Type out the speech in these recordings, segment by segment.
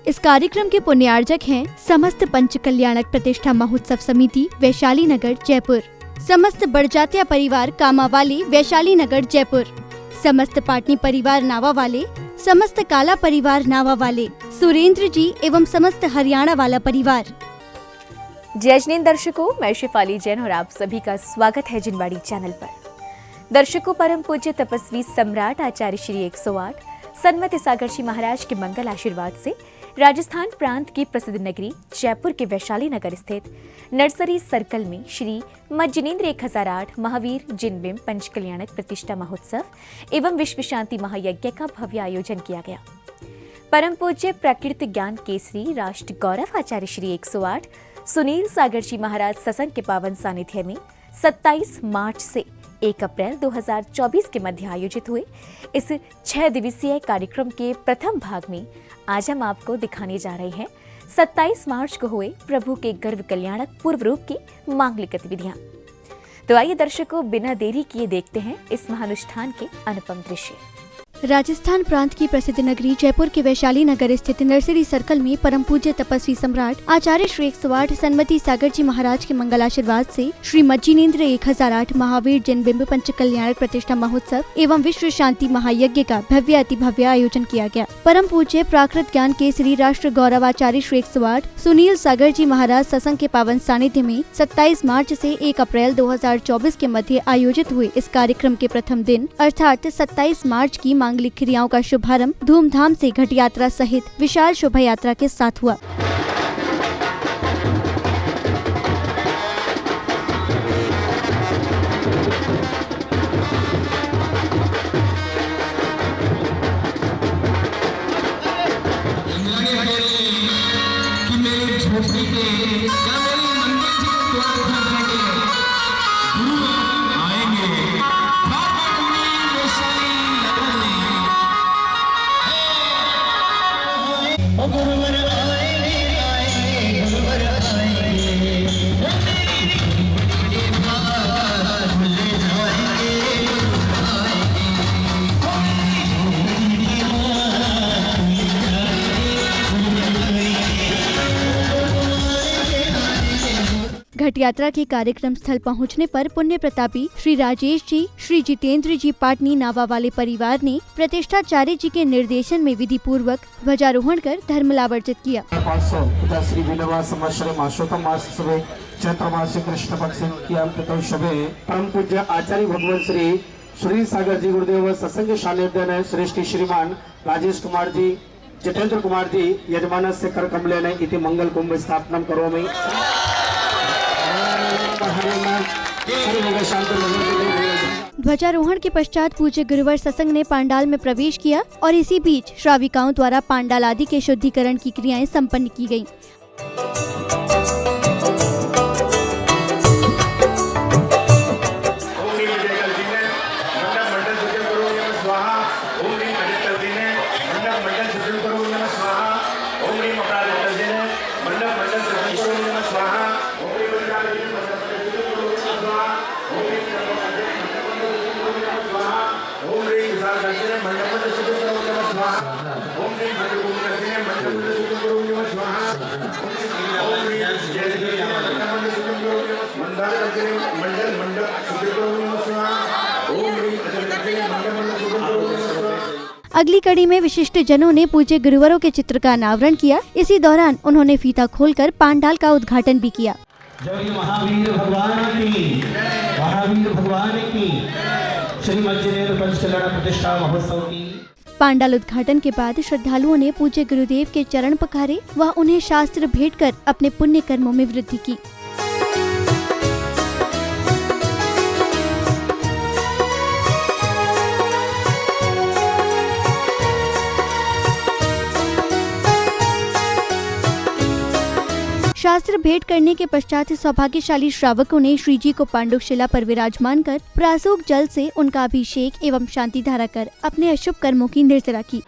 इस कार्यक्रम के पुण्यार्जक हैं समस्त पंच कल्याणक प्रतिष्ठा महोत्सव समिति वैशाली नगर जयपुर, समस्त बड़जात्या परिवार कामावाली वैशाली नगर जयपुर, समस्त पाटनी परिवार नावा वाले, समस्त काला परिवार नावा वाले, सुरेंद्र जी एवं समस्त हरियाणा वाला परिवार। जय जिनेंद्र दर्शकों, मैं शिफाली जैन और आप सभी का स्वागत है जिनवाड़ी चैनल पर। दर्शकों, परम पूज्य तपस्वी सम्राट आचार्य श्री 108 सन्मति सागर जी महाराज के मंगल आशीर्वाद से राजस्थान प्रांत की प्रसिद्ध नगरी जयपुर के वैशाली नगर स्थित नर्सरी सर्कल में श्री मत जिनेंद्र 1008 महावीर जिनबिंब पंच कल्याणक प्रतिष्ठा महोत्सव एवं विश्व शांति महायज्ञ का भव्य आयोजन किया गया। परम पूज्य प्राकृतिक ज्ञान केसरी राष्ट्र गौरव आचार्य श्री 108 सुनील सागर जी महाराज सत्संग के पावन सानिध्य में 27 मार्च से 1 अप्रैल 2024 के मध्य आयोजित हुए इस 6 दिवसीय कार्यक्रम के प्रथम भाग में आज हम आपको दिखाने जा रहे हैं 27 मार्च को हुए प्रभु के गर्भ कल्याणक पूर्व रूप की मांगलिक गतिविधियां। तो आइए दर्शकों, बिना देरी किए देखते हैं इस महानुष्ठान के अनुपम दृश्य। राजस्थान प्रांत की प्रसिद्ध नगरी जयपुर के वैशाली नगर स्थित नर्सरी सर्कल में परम पूज्य तपस्वी सम्राट आचार्य श्री 108 सन्मति सागर जी महाराज के मंगल आशीर्वाद से श्री मत जिनेंद्र 1008 महावीर जिनबिंब पंच कल्याणक प्रतिष्ठा महोत्सव एवं विश्व शांति महायज्ञ का भव्य अति भव्य आयोजन किया गया। परम पूज्य प्राकृत ज्ञान केसरी राष्ट्र गौरव आचार्य श्री 108 सुनील सागर जी महाराज सत्संग के पावन सानिध्य में 27 मार्च से 1 अप्रैल 2024 के मध्य आयोजित हुए इस कार्यक्रम के प्रथम दिन अर्थात 27 मार्च की मांगलिक क्रियाओं का शुभारंभ धूमधाम से घट यात्रा सहित विशाल शोभा यात्रा के साथ हुआ। घट यात्रा के कार्यक्रम स्थल पहुंचने पर पुण्य प्रतापी श्री राजेश जी, श्री जितेंद्र जी पाटनी नावा वाले परिवार ने प्रतिष्ठाचार्य जी के निर्देशन में विधि पूर्वक ध्वजारोहण कर धर्मलावर्जित किया। 500 श्री विलवा संवत्सरे मासोत्तम मास सुबह चैत्र मास कृष्ण पक्ष की परम पूज्य आचार्य भगवान श्री सुनील सागर जी गुरुदेव सत्संग सानिध्य श्रेष्ठ श्रीमान राजेश कुमार जी जितेंद्र कुमार जी यजमान से कर कमलेन इति मंगल कुंभ स्थापना करोमि। ध्वजारोहण के पश्चात पूज्य गुरुवर सत्संग ने पांडाल में प्रवेश किया और इसी बीच श्राविकाओं द्वारा पांडाल आदि के शुद्धिकरण की क्रियाएं संपन्न की गयी। अगली कड़ी में विशिष्ट जनों ने पूज्य गुरुवरों के चित्र का अनावरण किया। इसी दौरान उन्होंने फीता खोलकर पांडाल का उद्घाटन भी किया। जय महावीर भगवान की श्री मत जिनेंद्र पंच कल्याणक प्रतिष्ठा महोत्सव की। पांडाल उद्घाटन के बाद श्रद्धालुओं ने पूज्य गुरुदेव के चरण पखारे व उन्हें शास्त्र भेंट कर अपने पुण्य कर्मों में वृद्धि की। शास्त्र भेंट करने के पश्चात सौभाग्यशाली श्रावकों ने श्री जी को पांडुशिला पर विराजमान कर प्रासूक जल से उनका अभिषेक एवं शांति धारा कर अपने अशुभ कर्मों की निर्जरा की।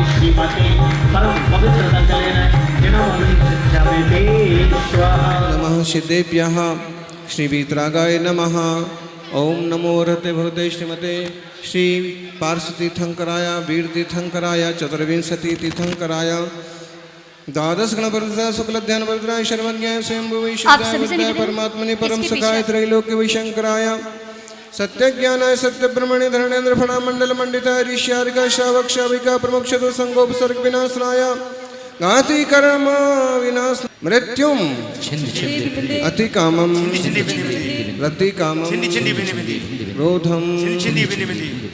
श्रीमते परम पवित्र सिद्धेभ्यः श्रीवीतरागाय नमः। ओम नमो रहते भगवते श्रीमते श्री पार्श्वतीर्थंकराय वीरतीर्थंकराय चतुर्विंशति तीर्थंकराय द्वादश गणपतिः शुक्लध्यान वरदाय शर्वज्ञाय स्वयंभुवे शुद्धाय परमात्मने परम सखाय त्रैलोक्य वैशंकराय सत्यज्ञानाय सत्यब्रह्मणे धरणेन्द्र फणा मंडल मंडिताय ऋष्यारिका श्रावक श्राविका प्रमुक्षतो संगोपसर्ग विनाशनाय गाति कर्म विनाश मृत्युम अति कामम रति कामम क्रोधम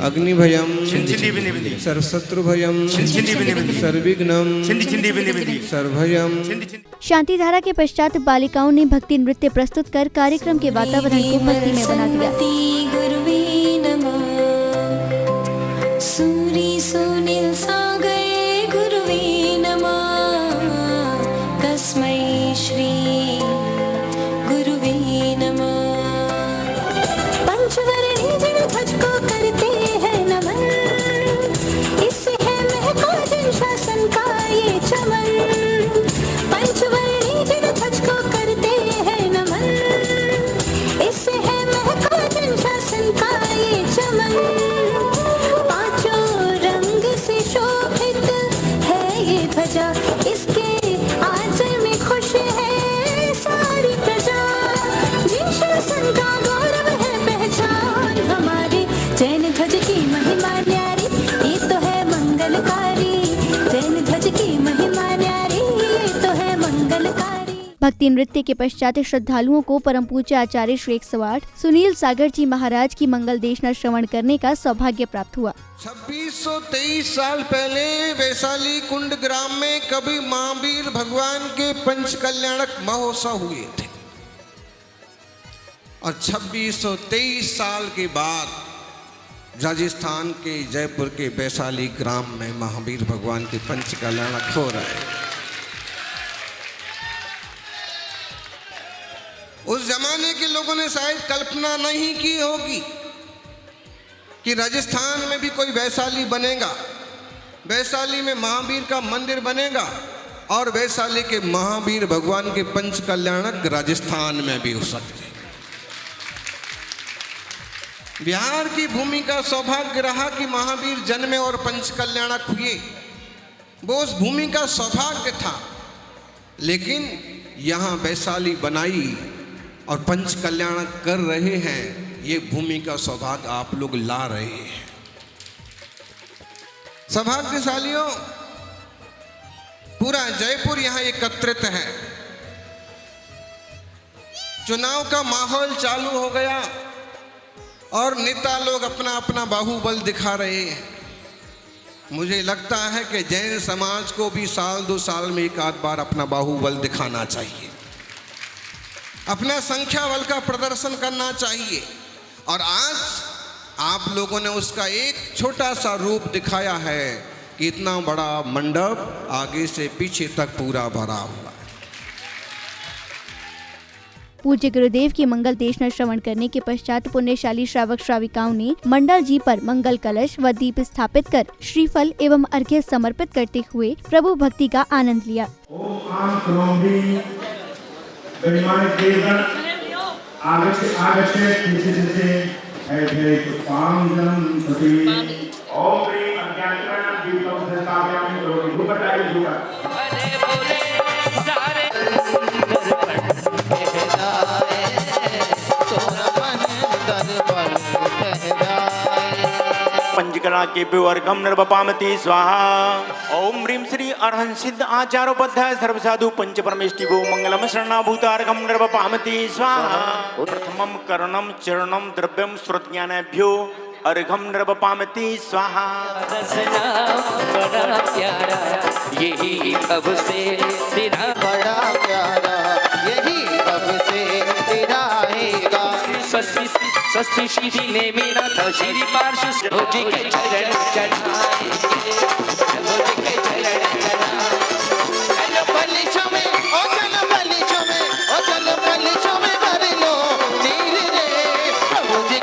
अग्निभयम सर्वशत्रुभयम सर्विघ्नम सर्वभयम। शांति धारा के पश्चात बालिकाओं ने भक्ति नृत्य प्रस्तुत कर कार्यक्रम के वातावरण को भक्ति में बना दिया। सूरी सुनील सागर गुरुवे नमः, तस्मै श्री गुरुवे नमः। पंचवर्णी जिन ध्वज को करते हैं नमन, इससे है महको जिन शासन का ये चमन। पंचवर्णी जिन ध्वज को करते हैं नमन, इससे है महको जिन शासन का ये चमन। शोभित है ये ध्वजा, इसके आंचल में खुश है सारी प्रजा। जिन शासन का गौरव है पहचान हमारी, जैन ध्वज की महिमा न्यारी, ये तो है मंगलकारी। जैन ध्वज की महिमा न्यारी, ये तो है मंगलकारी। भक्ति नृत्य के पश्चात श्रद्धालुओं को परम पूज्य आचार्य श्री 108 सुनील सागर जी महाराज की मंगल देशना श्रवण करने का सौभाग्य प्राप्त हुआ। 2623 साल पहले वैशाली कुंड ग्राम में कभी महावीर भगवान के पंच कल्याणक महोत्सव हुए थे, और 2623 साल के बाद राजस्थान के जयपुर के वैशाली ग्राम में महावीर भगवान के पंच कल्याणक हो रहे हैं। उस जमाने के लोगों ने शायद कल्पना नहीं की होगी कि राजस्थान में भी कोई वैशाली बनेगा, वैशाली में महावीर का मंदिर बनेगा, और वैशाली के महावीर भगवान के पंच कल्याणक राजस्थान में भी हो सकते। बिहार की भूमि का सौभाग्य रहा कि महावीर जन्मे और पंच कल्याणक हुए, वो उस भूमि का सौभाग्य था। लेकिन यहाँ वैशाली बनाई और पंच कल्याणक कर रहे हैं, ये भूमि का सौभाग्य आप लोग ला रहे हैं। सौभाग्यशालियों, पूरा जयपुर यहाँ एकत्रित है। चुनाव का माहौल चालू हो गया और नेता लोग अपना अपना बाहुबल दिखा रहे हैं। मुझे लगता है कि जैन समाज को भी साल 2 साल में एक आध बार अपना बाहुबल दिखाना चाहिए, अपना संख्या बल का प्रदर्शन करना चाहिए। और आज आप लोगों ने उसका एक छोटा सा रूप दिखाया है कि इतना बड़ा मंडप आगे से पीछे तक पूरा भरा हुआ है। पूज्य गुरुदेव की मंगल देशना श्रवण करने के पश्चात पुण्यशाली श्रावक श्राविकाओं ने मंडल जी पर मंगल कलश व दीप स्थापित कर श्रीफल एवं अर्घ्य समर्पित करते हुए प्रभु भक्ति का आनंद लिया। पंचकला के विवर्गम नर्वपामति स्वाहा। ओम ह्रीं श्री अरहं सिद्ध आचारोपाध्याय सर्वसाधु पंच परमेष्टि गो मंगलम शरणाभूतार्घम नर्वपामति स्वाहा। प्रथमम करणम चरणम द्रव्यम श्रुतज्ञानेभ्यो अर्घम नर्वपामति स्वाहा। बड़ा प्यारा यही अब से तेरा, बड़ा प्यारा यही अब से तेरा आएगा। सस्ती श्री ने मेरा था श्री पार्श्व जी के चरण चढ़ाए, जी के चरण चढ़ाए। चलो बलिचो में ओ चलो बलिचो में ओ चलो बलिचो में भर लो नीर रे प्रभु जी।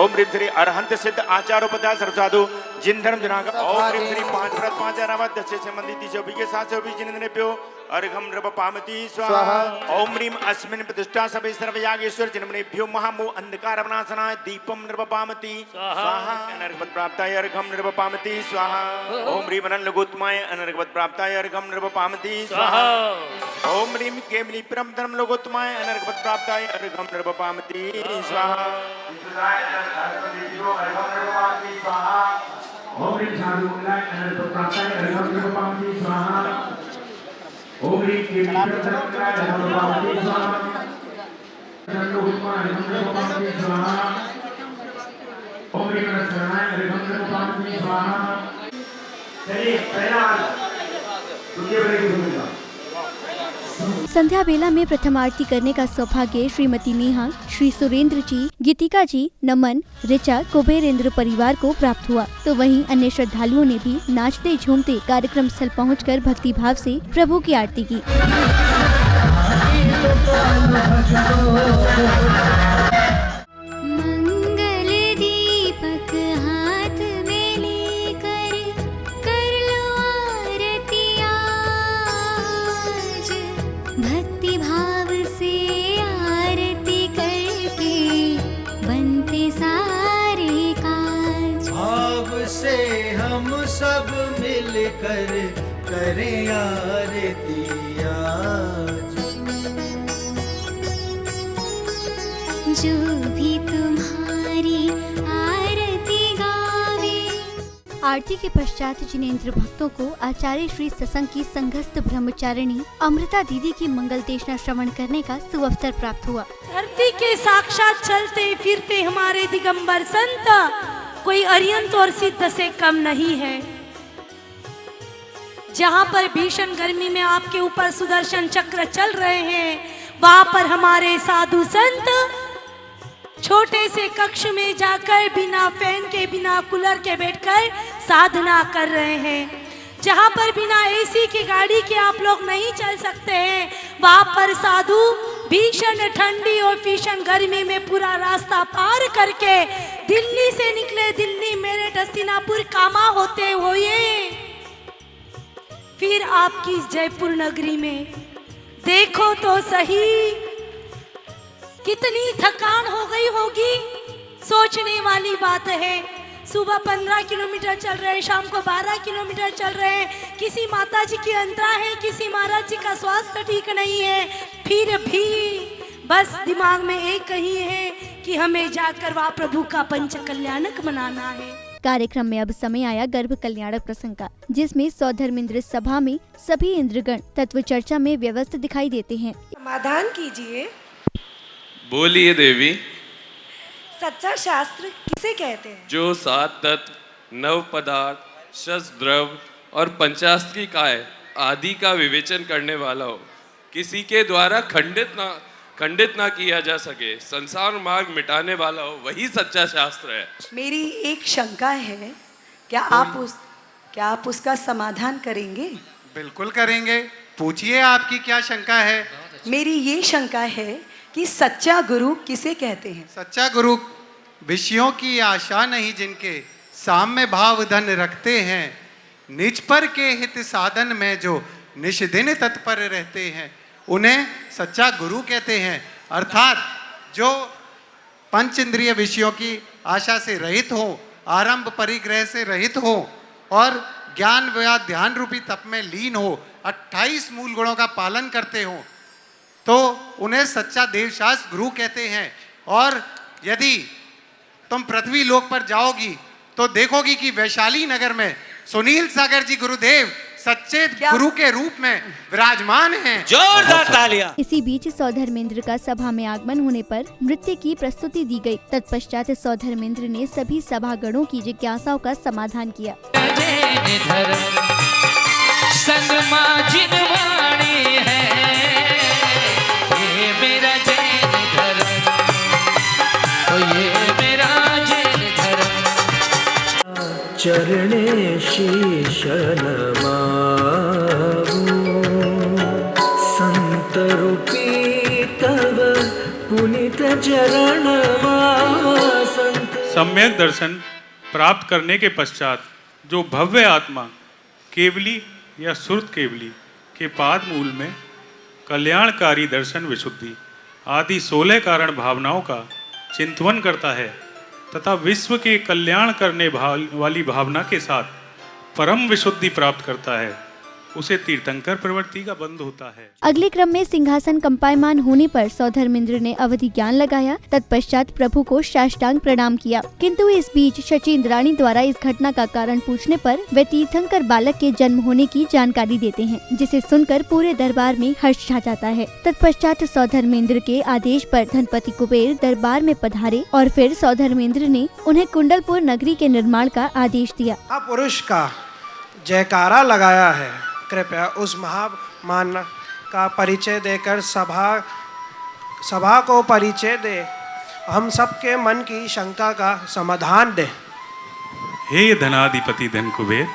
ओम ह्रीं श्री अरहंत सिद्ध आचार्योपाध्याय सर्वसाधु जिन धर्म जनाग ओम ह्रीं श्री 5 व्रत 5 अरावत 10 से संबंधित 30 के 7 जिनेभ्यो अर्घम नृपपामति स्वाहा। ओम ह्रीं अस्मिन् प्रतिष्ठा सभे सर्वयागेश्वर जिनेभ्यो महामो अंधकार विनाशनाय दीपम नृपपामति स्वाहा। अनर्घवत प्राप्ताय अर्घम नृपपामति स्वाहा। ओम ह्रीं अनलघुत्तमाय अनर्घवत प्राप्ताय अर्घम नृपपामति स्वाहा। ओम ह्रीं केवली परम धर्म लोकोत्तमाय अनर्घवत प्राप्ताय अर्घम नृपपामति स्वाहा। ओम ह्रीं साधु मंगलाय अनर्घवत प्राप्ताय अर्घम नृपपामति स्वाहा। ओम ह्रीं केवली परम धर्म मंगलाय अर्घम नृपपामति स्वाहा। नंदोत्तमाय अर्घम नृपपामति स्वाहा। ओम ह्रीं शरणाय अर्घम नृपपामति स्वाहा। चलिए पहला दूसरे बड़े गुरु का संध्या बेला में प्रथम आरती करने का सौभाग्य श्रीमती नेहा, श्री सुरेंद्र जी, गीतिका जी, नमन, ऋचा, कुबेरेंद्र परिवार को प्राप्त हुआ। तो वहीं अन्य श्रद्धालुओं ने भी नाचते झूमते कार्यक्रम स्थल पहुंचकर भक्ति भाव से प्रभु की आरती की। मंगल दीपक हाथ में लेकर कर लो आरती आज। भक्ति भाव से आरती करके बनते सारे काज। भाव से हम सब मिलकर करें आरती आज। जो भी तुम्हारी आरती गावे। आरती के पश्चात जिनेंद्र भक्तों को आचार्य श्री सत्संग की संघस्थ ब्रह्मचारिणी अमृता दीदी की मंगल देशना श्रवण करने का सुअवसर प्राप्त हुआ। धरती के साक्षात चलते फिरते हमारे दिगंबर संत कोई अरिहंत और सिद्ध से कम नहीं है। जहाँ पर भीषण गर्मी में आपके ऊपर सुदर्शन चक्र चल रहे हैं, वहाँ पर हमारे साधु संत छोटे से कक्ष में जाकर बिना फैन के बिना कूलर के बैठकर साधना कर रहे हैं। जहाँ पर बिना एसी की गाड़ी के आप लोग नहीं चल सकते हैं, वहाँ पर साधु भीषण ठंडी और भीषण गर्मी में पूरा रास्ता पार करके दिल्ली से निकले, दिल्ली मेरठ हस्तिनापुर कामा होते हुए फिर आपकी जयपुर नगरी में देखो तो सही कितनी थकान हो गई होगी। सोचने वाली बात है। सुबह 15 किलोमीटर चल रहे हैं, शाम को 12 किलोमीटर चल रहे हैं। किसी माता जी की अंतरा है, किसी महाराज जी का स्वास्थ्य ठीक नहीं है, फिर भी बस दिमाग में एक ही है कि हमें जाकर वहाँ प्रभु का पंच कल्याणक मनाना है। कार्यक्रम में अब समय आया गर्भ कल्याणक प्रसंग का, जिसमें सौधर्मेंद्र सभा में सभी इंद्रगण तत्व चर्चा में व्यस्त दिखाई देते हैं। समाधान कीजिए। बोलिए देवी। सच्चा शास्त्र किसे कहते हैं? जो 7 तत्व, 9 पदार्थ, शस्त्रद्रव और पंचास्त्र की काय आदि का विवेचन करने वाला हो, किसी के द्वारा खंडित ना किया जा सके, संसार मार्ग मिटाने वाला हो, वही सच्चा शास्त्र है। मेरी एक शंका है, क्या आप उसका समाधान करेंगे? बिल्कुल करेंगे, पूछिए आपकी क्या शंका है। मेरी ये शंका है कि सच्चा गुरु किसे कहते हैं? सच्चा गुरु विषयों की आशा नहीं जिनके साम्य भाव धन रखते हैं, निज पर के हित साधन में जो निश दिन तत्पर रहते हैं, उन्हें सच्चा गुरु कहते हैं। अर्थात जो पंच इंद्रिय विषयों की आशा से रहित हो, आरंभ परिग्रह से रहित हो और ज्ञान व ध्यान रूपी तप में लीन हो, 28 मूल गुणों का पालन करते हो, तो उन्हें सच्चा देवशास्त्र गुरु कहते हैं। और यदि तुम पृथ्वी लोक पर जाओगी तो देखोगी कि वैशाली नगर में सुनील सागर जी गुरुदेव सच्चे गुरु के रूप में विराजमान हैं। जोरदार तालियां। इसी बीच सौधर्मेंद्र का सभा में आगमन होने पर नृत्य की प्रस्तुति दी गई। तत्पश्चात सौधर्मेंद्र ने सभी सभागणों की जिज्ञासाओं का समाधान किया। चरणे शीश नमावो, संत रूपी तव पुनित चरण संत। सम्यक दर्शन प्राप्त करने के पश्चात जो भव्य आत्मा केवली या सुरत केवली के पाद मूल में कल्याणकारी दर्शन विशुद्धि आदि 16 कारण भावनाओं का चिंतन करता है तथा विश्व के कल्याण करने वाली भावना के साथ परम विशुद्धि प्राप्त करता है, उसे तीर्थंकर प्रवृत्ति का बंध होता है। अगले क्रम में सिंहासन कंपायमान होने पर सौधर्मेंद्र ने अवधि ज्ञान लगाया। तत्पश्चात प्रभु को साष्टांग प्रणाम किया, किंतु इस बीच शचीन्द्राणी द्वारा इस घटना का कारण पूछने पर वे तीर्थंकर बालक के जन्म होने की जानकारी देते हैं, जिसे सुनकर पूरे दरबार में हर्ष छा जाता है। तत्पश्चात सौधर्मेंद्र के आदेश पर धनपति कुबेर दरबार में पधारे और फिर सौधर्मेंद्र ने उन्हें कुंडलपुर नगरी के निर्माण का आदेश दिया। पुरुष का जयकारा लगाया है, कृपया उस महामान का परिचय देकर सभा को परिचय दे, हम सबके मन की शंका का समाधान दे। हे धनाधिपति धन कुबेर,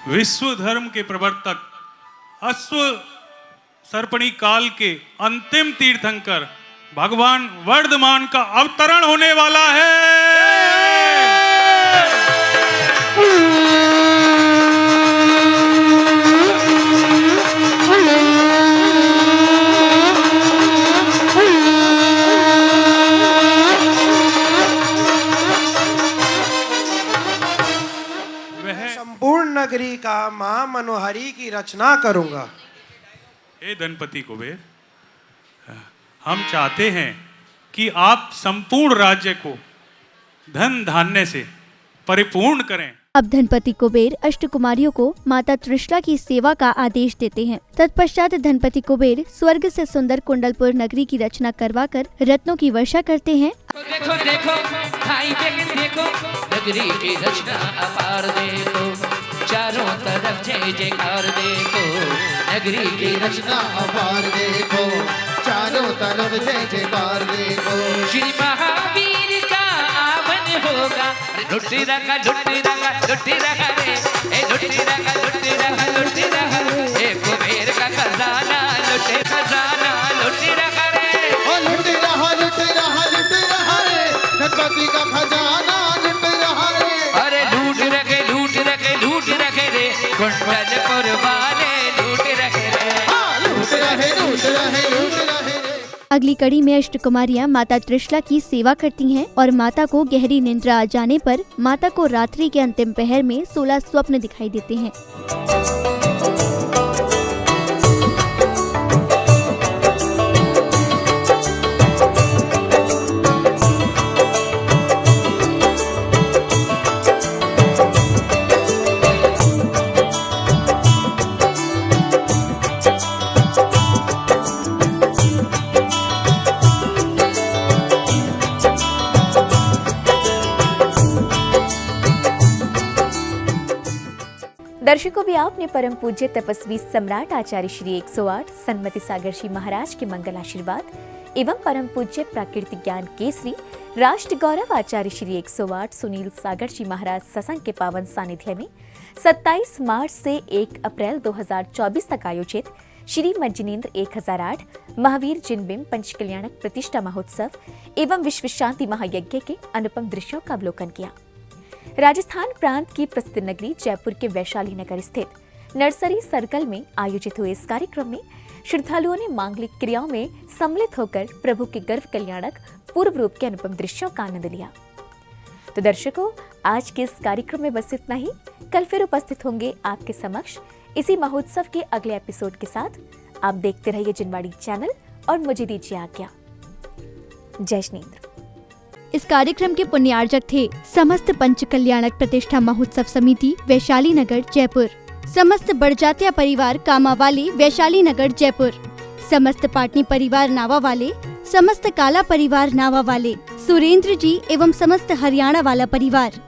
विश्व धर्म के प्रवर्तक अश्व सर्पणी काल के अंतिम तीर्थंकर भगवान वर्धमान का अवतरण होने वाला है। संपूर्ण नगरी का महामनोहरी की रचना करूंगा। हे धनपति कुबेर, हम चाहते हैं कि आप संपूर्ण राज्य को धन धान्य से परिपूर्ण करें। अब धनपति कुबेर अष्टकुमारियों को माता त्रिशला की सेवा का आदेश देते हैं। तत्पश्चात धनपति कुबेर स्वर्ग से सुंदर कुंडलपुर नगरी की रचना करवाकर रत्नों की वर्षा करते हैं। देखो देखो भाई देखो, नगरी की रचना अपार देखो, चारों तरफ जय जयकार देखो, नगरी की रचना अपार देखो, चारों तरफ जय जयकार देखो। श्री महावीर का आवन होगा, लुट्टी रखा रे, ए लुट्टी रखा ए कुबेर का खजाना लुट्टी रखा रे, ओ लुट्टी रहा रे, धनपति का खजाना लुट रहा रे। अरे लूट रखे रे, कुंडलपुर वाले लूट रखे रे। अगली कड़ी में अष्टकुमारियां माता त्रिशला की सेवा करती हैं और माता को गहरी निद्रा आ जाने पर माता को रात्रि के अंतिम पहर में 16 स्वप्न दिखाई देते हैं। दर्शकों, भी आपने परम पूज्य तपस्वी सम्राट आचार्य श्री 108 सन्मति सागर जी महाराज के मंगल आशीर्वाद एवं परम पूज्य प्राकृतिक ज्ञान केसरी राष्ट्र गौरव आचार्य श्री 108 सुनील सागर जी महाराज सत्संग के पावन सानिध्य में 27 मार्च से 1 अप्रैल 2024 तक आयोजित श्री मज्जिनेन्द्र 1008 महावीर जिनबिंब पंचकल्याणक प्रतिष्ठा महोत्सव एवं विश्व शांति महायज्ञ के अनुपम दृश्यों का अवलोकन किया। राजस्थान प्रांत की प्रसिद्ध नगरी जयपुर के वैशाली नगर स्थित नर्सरी सर्कल में आयोजित हुए इस कार्यक्रम में श्रद्धालुओं ने मांगलिक क्रियाओं में सम्मिलित होकर प्रभु के गर्भ कल्याणक पूर्व रूप के अनुपम दृश्यों का आनंद लिया। तो दर्शकों, आज के इस कार्यक्रम में बस इतना ही। कल फिर उपस्थित होंगे आपके समक्ष इसी महोत्सव के अगले एपिसोड के साथ। आप देखते रहिए जिनवाड़ी चैनल और मुझे दीजिए आज्ञा। जय श्रीनेन्द्र। इस कार्यक्रम के पुण्यार्जक थे समस्त पंच कल्याणक प्रतिष्ठा महोत्सव समिति वैशाली नगर जयपुर, समस्त बड़जात्या परिवार कामावाली वैशाली नगर जयपुर, समस्त पाटनी परिवार नावा वाले, समस्त काला परिवार नावा वाले, सुरेंद्र जी एवं समस्त हरियाणा वाला परिवार।